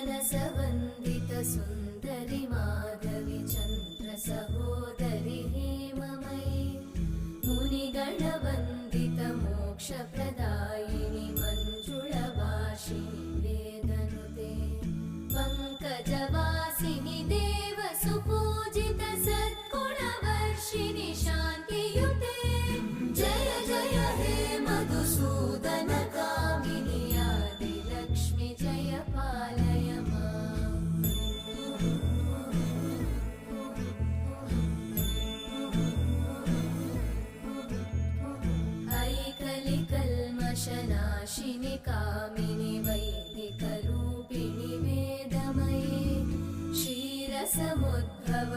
मनसवन्दित सुन्दरि माधवि चन्द्र सहोदरि हेममयि मुनिगणवन्दित मोक्षप्रदायिनि मञ्जुळभाषिणि वेदनुते पङ्कजवासिनि देवसुपूजित सद्गुणवर्षिणि शान्तियुते जय जय हे मधुसूदन कामिनि आदिलक्ष्मि जय पालय माम्। ऐकलिकल्मषनाशिनि कामिनि वैदिकरूपिणि वेदमये क्षीरसमुद्भव